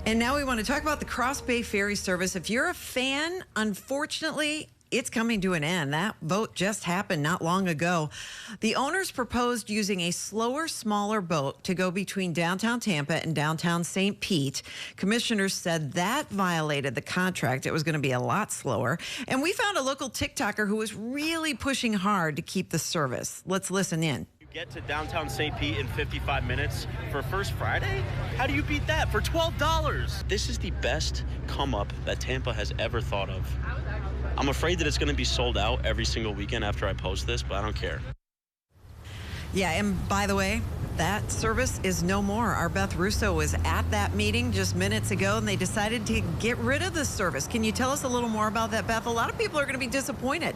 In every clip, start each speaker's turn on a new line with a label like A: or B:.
A: And now we want to talk about the Cross Bay Ferry service. If you're a fan, unfortunately, it's coming to an end. That vote just happened not long ago. The owners proposed using a slower, smaller boat to go between downtown Tampa and downtown St. Pete. Commissioners said that violated the contract. It was going to be a lot slower. And we found a local TikToker who was really pushing hard to keep the service. Let's listen in.
B: Get to downtown St. Pete in 55 minutes for First Friday? How do you beat that for $12? This is the best come up that Tampa has ever thought of. I'm afraid that it's going to be sold out every single weekend after I post this, but I don't care.
A: Yeah, and by the way, that service is no more. Our Beth Russo was at that meeting just minutes ago, and they decided to get rid of the service. Can you tell us a little more about that, Beth? A lot of people are going to be disappointed.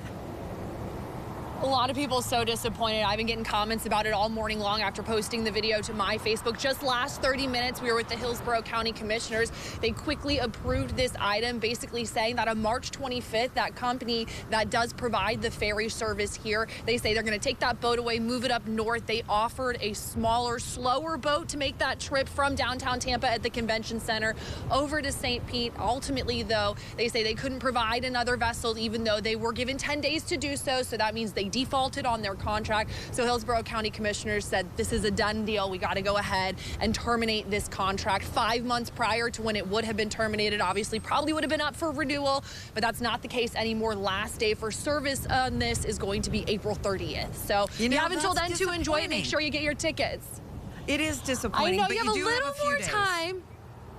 C: A lot of people so disappointed. I've been getting comments about it all morning long after posting the video to my Facebook. Just last 30 minutes, we were with the Hillsborough County Commissioners. They quickly approved this item, basically saying that on March 25th, that company that does provide the ferry service here, they say they're going to take that boat away, move it up north. They offered a smaller, slower boat to make that trip from downtown Tampa at the convention center over to St. Pete. Ultimately, though, they say they couldn't provide another vessel, even though they were given 10 days to do so. So that means they defaulted on their contract. So Hillsborough County Commissioners said this is a done deal. We got to go ahead and terminate this contract 5 months prior to when it would have been terminated. Obviously, probably would have been up for renewal, but that's not the case anymore. Last day for service on this is going to be April 30th. So you have until then to enjoy it. Make sure you get your tickets.
A: It is disappointing.
C: I know
A: but
C: you have a little more time.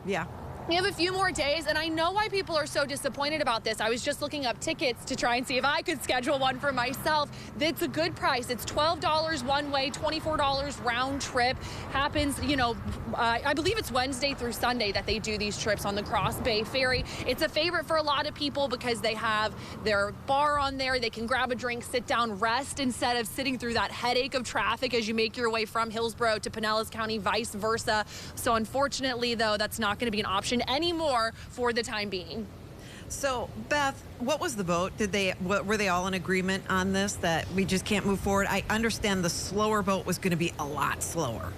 A: Yeah.
C: We have a few more days, and I know why people are so disappointed about this. I was just looking up tickets to try and see if I could schedule one for myself. It's a good price. It's $12 one way, $24 round trip. Happens, I believe it's Wednesday through Sunday that they do these trips on the Cross Bay Ferry. It's a favorite for a lot of people because they have their bar on there. They can grab a drink, sit down, rest instead of sitting through that headache of traffic as you make your way from Hillsborough to Pinellas County, vice versa. So unfortunately, though, that's not going to be an option anymore for the time being.
A: So, Beth, what was the vote? Were they all in agreement on this, that we just can't move forward? I understand the slower boat was going to be a lot slower.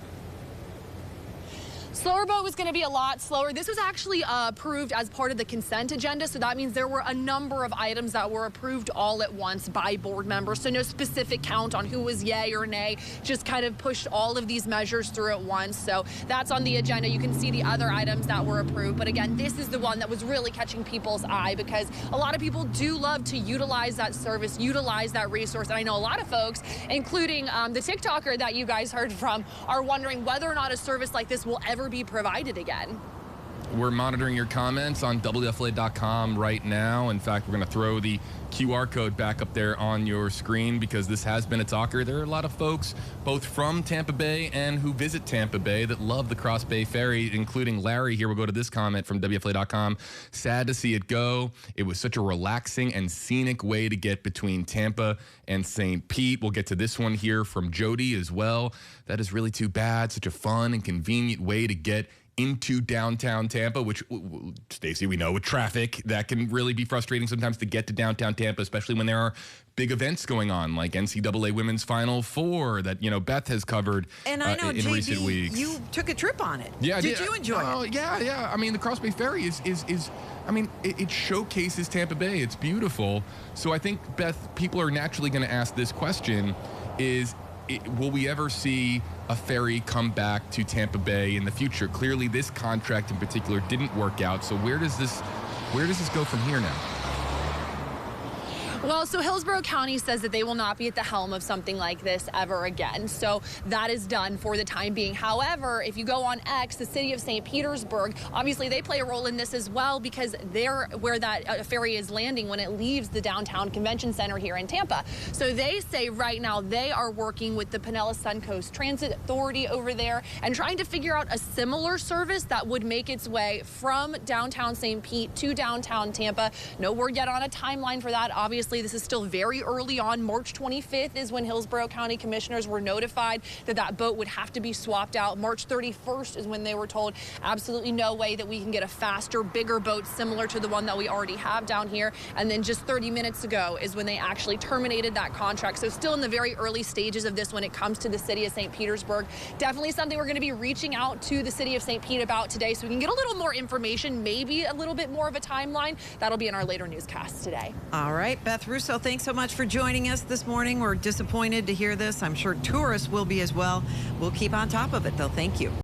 C: Slower boat was going to be a lot slower. This was actually approved as part of the consent agenda, so that means there were a number of items that were approved all at once by board members. So no specific count on who was yay or nay, just kind of pushed all of these measures through at once. So that's on the agenda. You can see the other items that were approved. But again, this is the one that was really catching people's eye because a lot of people do love to utilize that service, utilize that resource. And I know a lot of folks, including the TikToker that you guys heard from, are wondering whether or not a service like this will ever be provided again.
D: We're monitoring your comments on WFLA.com right now. In fact, we're going to throw the QR code back up there on your screen because this has been a talker. There are a lot of folks, both from Tampa Bay and who visit Tampa Bay, that love the Cross Bay Ferry, including Larry. Here, we'll go to this comment from WFLA.com. Sad to see it go. It was such a relaxing and scenic way to get between Tampa and St. Pete. We'll get to this one here from Jody as well. That is really too bad. Such a fun and convenient way to get into downtown Tampa, which, Stacey, we know with traffic, that can really be frustrating sometimes to get to downtown Tampa, especially when there are big events going on, like NCAA Women's Final Four that, Beth has covered
A: and I know,
D: in
A: JB,
D: recent weeks.
A: You took a trip on it.
D: Yeah,
A: Did you enjoy it?
D: Yeah. I mean, the Cross Bay Ferry it showcases Tampa Bay. It's beautiful. So I think, Beth, people are naturally going to ask this question will we ever see a ferry come back to Tampa Bay in the future? Clearly, this contract in particular didn't work out. So where does this go from here now?
C: Well, so Hillsborough County says that they will not be at the helm of something like this ever again. So that is done for the time being. However, if you go on X, the city of St. Petersburg, obviously they play a role in this as well because they're where that ferry is landing when it leaves the downtown convention center here in Tampa. So they say right now they are working with the Pinellas Suncoast Transit Authority over there and trying to figure out a similar service that would make its way from downtown St. Pete to downtown Tampa. No word yet on a timeline for that. Obviously, Obviously, this is still very early on. March 25th is when Hillsborough County commissioners were notified that that boat would have to be swapped out. March 31st is when they were told absolutely no way that we can get a faster, bigger boat similar to the one that we already have down here. And then just 30 minutes ago is when they actually terminated that contract. So still in the very early stages of this when it comes to the city of St. Petersburg. Definitely something we're going to be reaching out to the city of St. Pete about today so we can get a little more information, maybe a little bit more of a timeline. That'll be in our later newscast today.
A: All right, Beth Russo, thanks so much for joining us this morning. We're disappointed to hear this. I'm sure tourists will be as well. We'll keep on top of it, though. Thank you.